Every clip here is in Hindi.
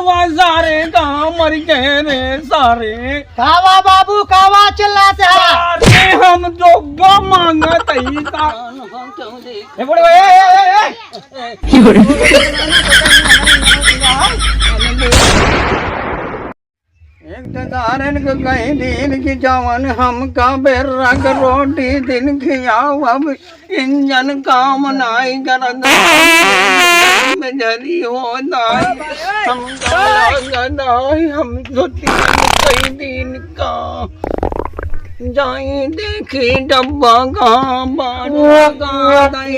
सारे कहाँ मर गए रे सारे। कावा बाबू कावा चिल्लाते हैं। सारे हम जोगा मांगा तई का ए बड़े एक दारन के कहीं दिन की जवन हमका बेरंग रोटी दिन खियाओ अब इंजन काम नाई करद में जरी हो नाई हमका लगदाई हम धोती कई दिन का जाई देखी डब्बा कहाँ बाड़ा दाई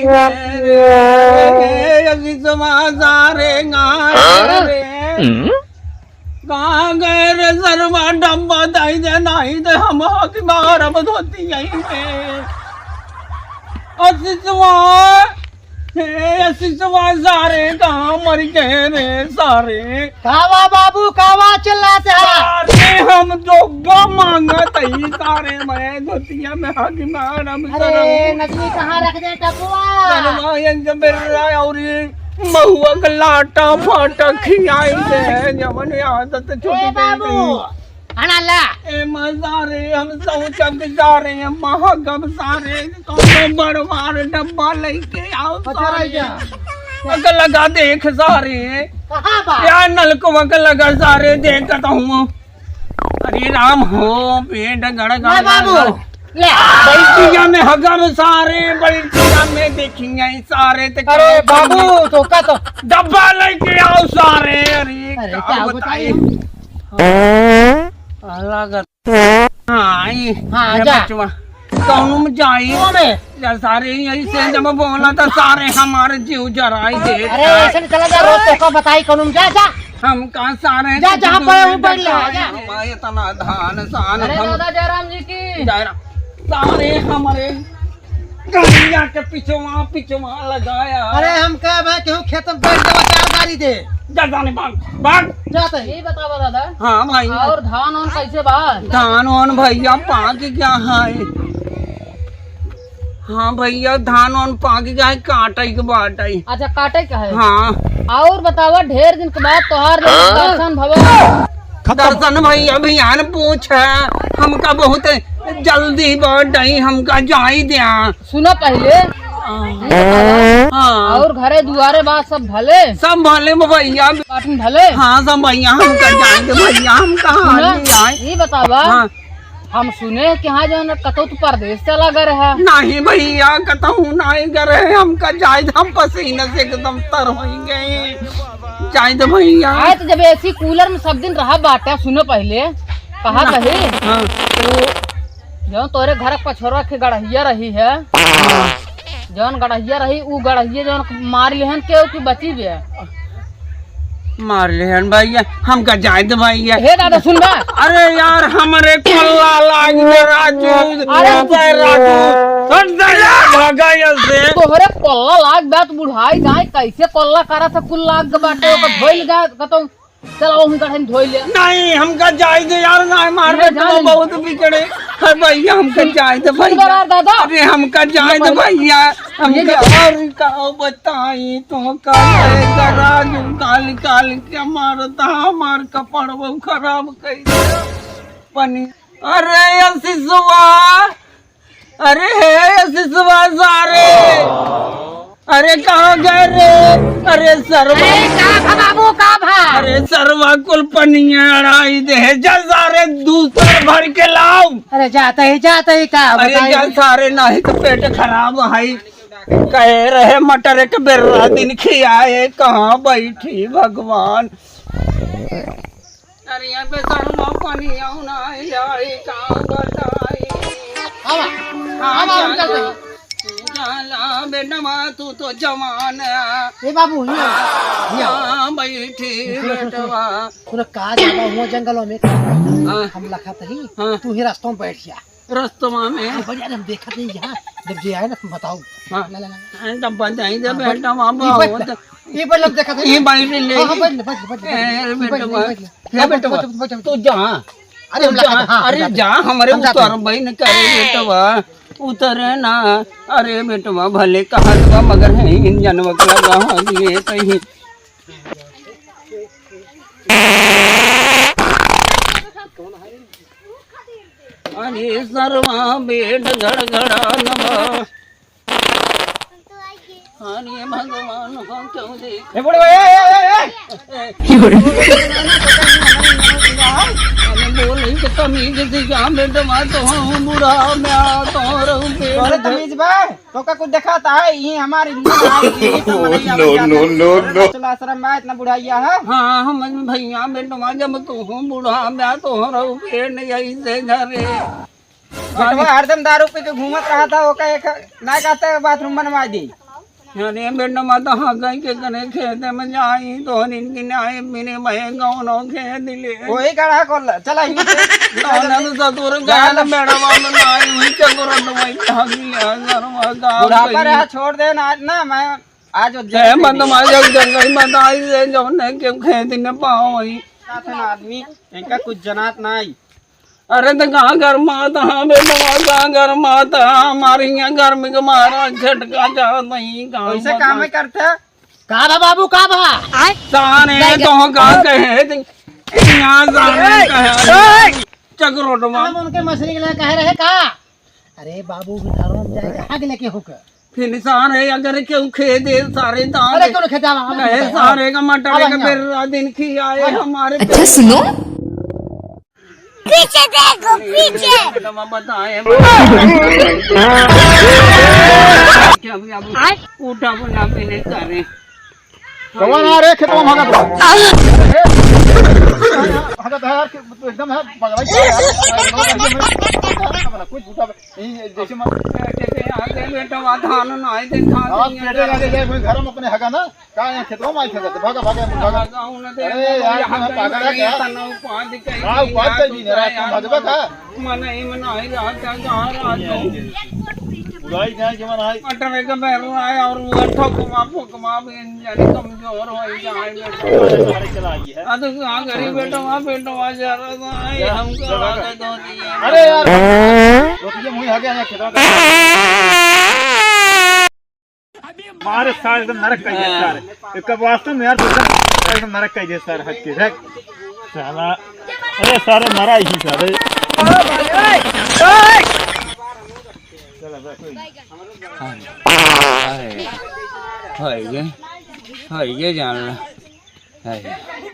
अजी समाचारे रे कहाँ गए रे सरवा डब्बा दाई दे नहीं दे हम हक मारब धोती यहीं पे असिसवा सारे कहाँ मर गए रे सारे। कावा बाबू कावा चिल्लाते हैं। सारे हम जोगा मांगा तई सारे मैं धोतिया में हक मारब अरे नकली कहाँ रख दे टपुआ। सरवा यंग मेरा और महुआ का लाटा फाटा खियाई दे जवन आदत छोटी बाबू खाना ला ए मजारे हम सब चक सारे महगम सारे कौन बड़वार डब्बा लेके आओ सारे वक लगा देख सारे कहाँ बा यार नलको वक लगा सारे देखता हूँ। अरे राम हो पेट गड़ गड़ बाबू ले बल्टिया में हगम सारे बल्टिया में देखेंगे सारे ते अरे बाबू तो का तो डब्बा लेके आओ सारे। अरे क्या बताइए अलग हाँ जा कौन में जाई या सारे यही से जब बोला था सारे हमारे जीव जराई दे। अरे ऐसे नहीं चला जा रोज तो को बताई कौन जा जा हम कहाँ सारे जा जहाँ पर हूँ बढ़ ले जा। इतना धान सान अरे दादा जयराम जी की सारे हमारे गलिया के पिछवा लगाया। अरे हम कह भाई क्यों खेत में बैठ जावा क्या गाड़ी दे जा जाने भाग जाते ही बतावा दादा। हाँ भाई और धान और कैसे बात धान वान भैया पाक क्या है। हाँ भैया धान वान पाक क्या है काटाई के बाटाई। अच्छा काटे क्या है हाँ और बतावा ढेर दिन के बाद तोहार दर्शन भवे दर्शन भैया अभियान पूछ हमका बहुत जल्दी बढ़ई हमका जाई दिया सुनो पहले हाँ और घरे दुआरे बात सब भले सब भले भैया काटन भले हाँ सब भैया हमका जाएंगे भैया हम कहाँ जाए। ये बतावा हाँ हम सुने कि यहाँ जो कतो तो परदेश चला गए है। नहीं भैया कतहू नहीं करे हमका जाए हम पसीने से एकदम तर हो गए जाए तो भैया। आए तो जब ऐसी कूलर में सब दिन रहा बाटा सुनो पहले कहा कही हाँ तो जो तोरे घर पछोरा के गड़हिया रही है जौन गड़हिया रही उ गड़हिया जौन मार लेहन के की बची भी है मार ले भैया हमका जाए दे भैया। हे दादा सुन बा अरे यार हमारे कोल्ला लाग दे राजू अरे भागा से तोहरे कोल्ला लाग बात बुढ़ाई जाए कैसे कोल्ला करा था कुल लाग के बाटे ओकर धोइल जा कतो चलो हम कठन धोइ ले नहीं हमका जाए दे यार ना मारबे तो बहुत बिगड़े है भैया हमका जाए दे भैया। दादा अरे हमका जाए दे भैया हमका और का बताई तो का राजू काल के मारता हमार कपड़ वो खराब कई पनी। अरे सिसवा अरे सिसवा सारे अरे कहाँ गए रे। अरे सरवा बाबू का भा अरे सरवा कुल पनिया अड़ाई दे जा सारे दूसरे भर के लाओ। अरे जाता ही का अरे जा सारे नहीं तो पेट खराब है कह रहे मटर के बेरा दिन खियाए कहाँ बैठी भगवान। अरे यहाँ पे सरवा पनिया नहीं कहाँ बताई। जाला बेटवा तू तो जवान ए बाबू यहाँ बैठी बेटवा पूरा का जावा हुआ जंगलों में हम लखा ही तू ही रास्तों में बैठ जा रस्तवा में बढ़िया हम देखा नहीं यहाँ जब जे आए ना तुम बताओ जब बताई जब बेटवा बहुत ये बल्लभ देखा था ये बैठ ले बेटवा तू जा अरे जा हमारे उतर बहन करे बेटवा उतरे ना। अरे बेटवा भले कहा मगर है इंजन वकला दिए कहीं अरे सर्वा बेट गड़गड़ा नमा अरे भगवान हम क्यों देख ए बुढ़े अरे बोल नहीं तो तमीज से क्या बेटवा तो हम बुढ़ा मैं तो रहूं तोरे पेट तमीज बा तो का कुछ दिखाता है ये हमारी नो नो चला शर्म बा इतना बुढ़ाइया है। हाँ हम भैया बेटवा जब तू बूढ़ा मैं तो रहूं पेट ऐसे घरे बेटवा हरदम दारू पी के घूमत रहा था वो का एक ना कहते बाथरूम बनवा दी। अरे बेटवा तो हाँ कहीं के करे खेत में जाई तो इनकी न्याय मेरे भय गाँव खेत दिले वही गड़ा को चला ही सतुर गाल बेड़वा में लाई हुई चकुर वही बुढ़ापा रहा छोड़ दे ना ना मैं आज जंगल बताई दे जो ने के खेत ने पाओ वही आदमी इनका कुछ जनात नहीं। अरे तो कहाँ घर माता हाँ बेटवा कहाँ घर माता हमारे यहाँ घर में मारा झटका जा नहीं ऐसे काम ही करते का बा बाबू का बा ताने तो का कहे यहाँ जाने कहे चक्रोटवा उनके मछली के लिए कह रहे का अरे बाबू घरों में जाएगा आग लेके होकर फिर सारे अगर क्यों खे दे सारे दान अरे क्यों खेता कहे सारे का मटर का फिर दिन की आए हमारे अच्छा सुनो पीछे देखो पीछे बताए उठा बुला पीने करे कौन आ रहे खेतों में भागा भागा यार एकदम है कुछ बूटा जैसे आगे बेटा धान नाई दिखा घर में अपने हगा ना का यहाँ खेतों में आई थे भागा भागा भागा अरे यार मैं पागल है क्या हां बात है नहीं रात भगवा का मन ही मन आई रात का घर बुलाई जाए जवन है मटर का बैर आया और वो ठोकमा भी जाने कमजोर हो जाए बेटा चलाई है तो कहां गरीब बेटा जा रहा है हमको आगे दो दिए अरे यार रोटियां मुंह आ गया खेतों का मारे सारे एकदम नरक का है सारे एक वास्तव में यार एकदम नरक का है सारे हट के साला अरे सारे मरा ही सारे हाय ये जान ला